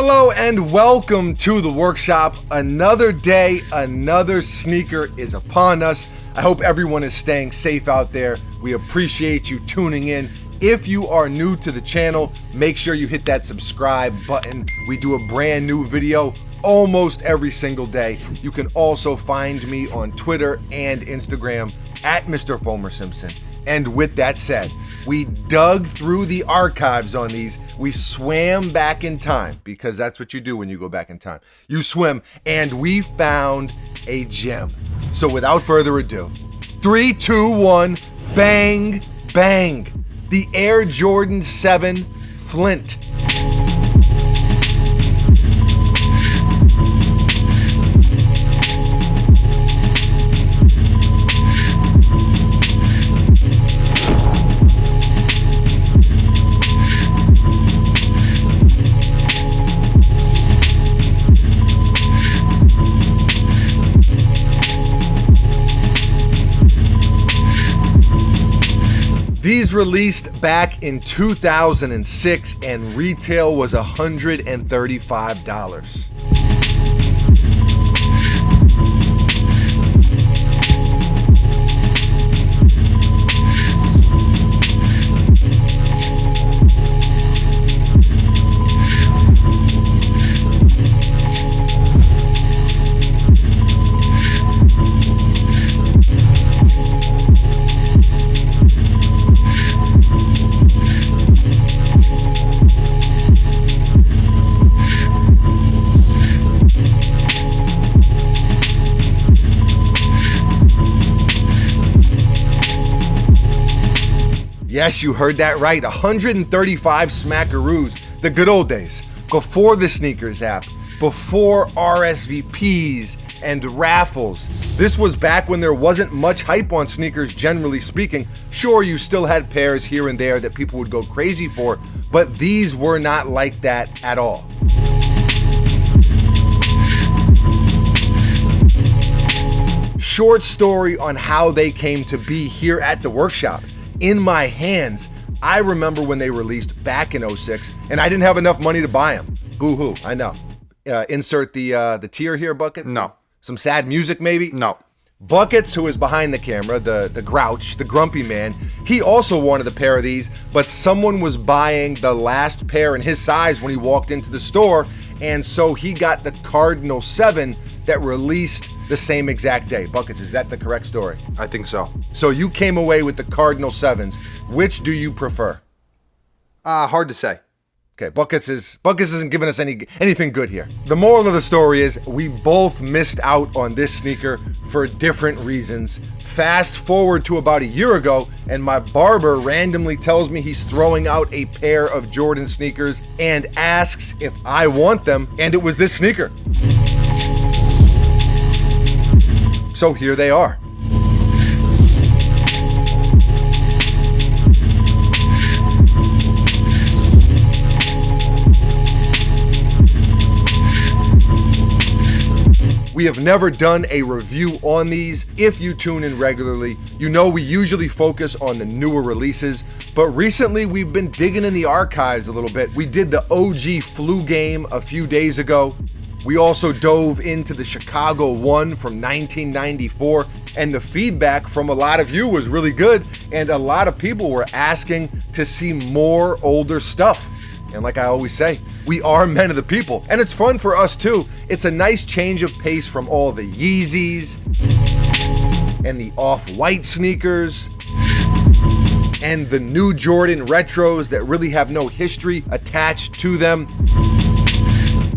Hello and welcome to the workshop. Another day, another sneaker is upon us. I hope everyone is staying safe out there. We appreciate you tuning in. If you are new to the channel, make sure you hit that subscribe button. We do a brand new video almost every single day. You can also find me on Twitter and Instagram at Mr. Foamer Simpson. And with that said, we dug through the archives on these. We swam back in time, because that's what you do when you go back in time. You swim, and we found a gem. So without further ado, 3, 2, 1, bang, bang. The Air Jordan 7 Flint. These released back in 2006 and retail was $135. Yes, you heard that right. 135 smackaroos. The good old days. Before the sneakers app. Before RSVPs and raffles. This was back when there wasn't much hype on sneakers, generally speaking. Sure, you still had pairs here and there that people would go crazy for, but these were not like that at all. Short story on how they came to be here at the workshop. In my hands, I remember when they released back in 06, and I didn't have enough money to buy them. Boo-hoo, I know. Insert the tear here, Buckets? No. Some sad music, maybe? No. Buckets, who is behind the camera, the grouch, the grumpy man, he also wanted a pair of these, but someone was buying the last pair in his size when he walked into the store, and so he got the Cardinal 7 that released the same exact day. Buckets, is that the correct story? I think so. So you came away with the Cardinal 7s. Which do you prefer? Hard to say. Okay, Buckets isn't giving us anything good here. The moral of the story is we both missed out on this sneaker for different reasons. Fast forward to about a year ago, and my barber randomly tells me he's throwing out a pair of Jordan sneakers and asks if I want them, and it was this sneaker. So here they are. We have never done a review on these. If you tune in regularly, you know we usually focus on the newer releases, but recently we've been digging in the archives a little bit. We did the OG flu game a few days ago. We also dove into the Chicago 1 from 1994, and the feedback from a lot of you was really good, and a lot of people were asking to see more older stuff. And like I always say, we are men of the people, and it's fun for us too. It's a nice change of pace from all the Yeezys and the off-white sneakers and the new Jordan retros that really have no history attached to them.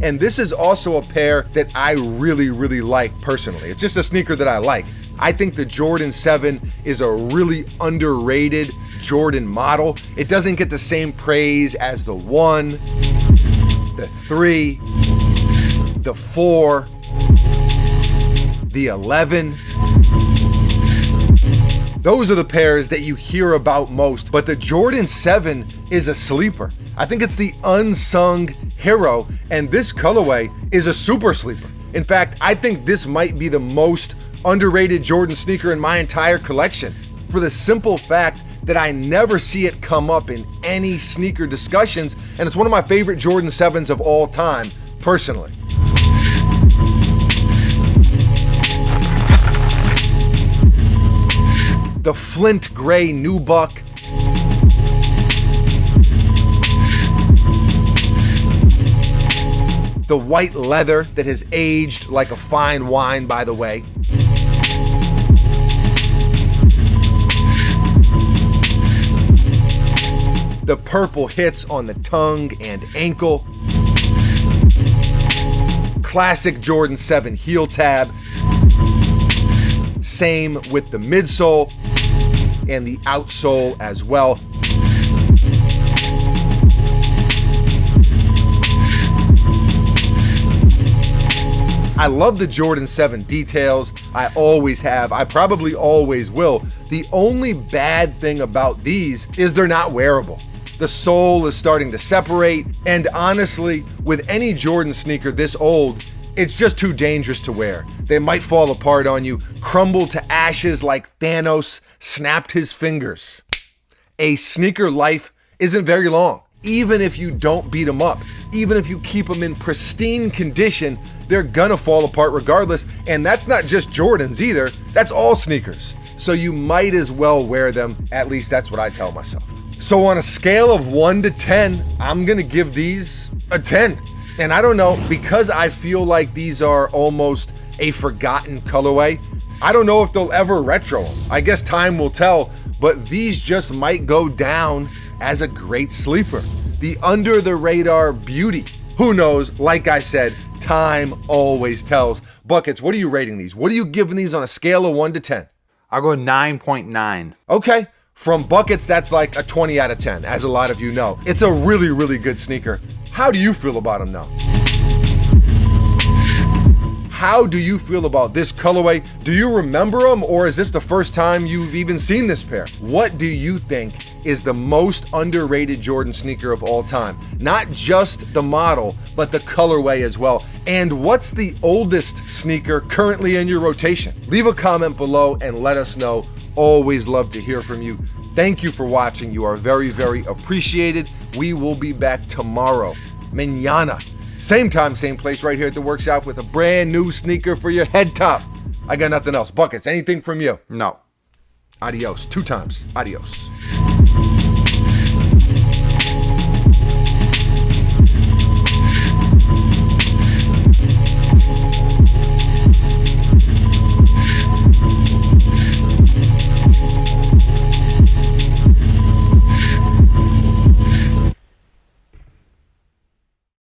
And this is also a pair that I really, really like personally. It's just a sneaker that I like. I think the Jordan 7 is a really underrated Jordan model. It doesn't get the same praise as the 1, the 3, the 4, the 11. Those are the pairs that you hear about most, but the Jordan 7 is a sleeper. I think it's the unsung hero, and this colorway is a super sleeper. In fact, I think this might be the most underrated Jordan sneaker in my entire collection, for the simple fact that I never see it come up in any sneaker discussions, and it's one of my favorite Jordan 7s of all time, personally. The Flint Gray Nubuck. The white leather that has aged like a fine wine, by the way. The purple hits on the tongue and ankle. Classic Jordan 7 heel tab. Same with the midsole and the outsole as well. I love the Jordan 7 details. I always have. I probably always will. The only bad thing about these is they're not wearable. The sole is starting to separate, and honestly, with any Jordan sneaker this old, it's just too dangerous to wear. They might fall apart on you, crumble to ashes like Thanos snapped his fingers. A sneaker life isn't very long. Even if you don't beat them up, even if you keep them in pristine condition, they're gonna fall apart regardless. And that's not just Jordans either, that's all sneakers. So you might as well wear them, at least that's what I tell myself. So on a scale of 1 to 10, I'm gonna give these a 10. And I don't know, because I feel like these are almost a forgotten colorway, I don't know if they'll ever retro them. I guess time will tell, but these just might go down as a great sleeper. The under the radar beauty. Who knows? Like I said, time always tells. Buckets, what are you rating these? What are you giving these on a scale of 1 to 10? I'll go 9.9. Okay. From Buckets, that's like a 20 out of 10, as a lot of you know. It's a really, really good sneaker. How do you feel about them though? How do you feel about this colorway? Do you remember them, or is this the first time you've even seen this pair? What do you think is the most underrated Jordan sneaker of all time? Not just the model, but the colorway as well. And what's the oldest sneaker currently in your rotation? Leave a comment below and let us know. Always love to hear from you. Thank you for watching. You are very, very appreciated. We will be back tomorrow, mañana. Same time, same place, right here at the workshop with a brand new sneaker for your head top. I got nothing else. Buckets, anything from you? No. Adios. 2 times. Adios.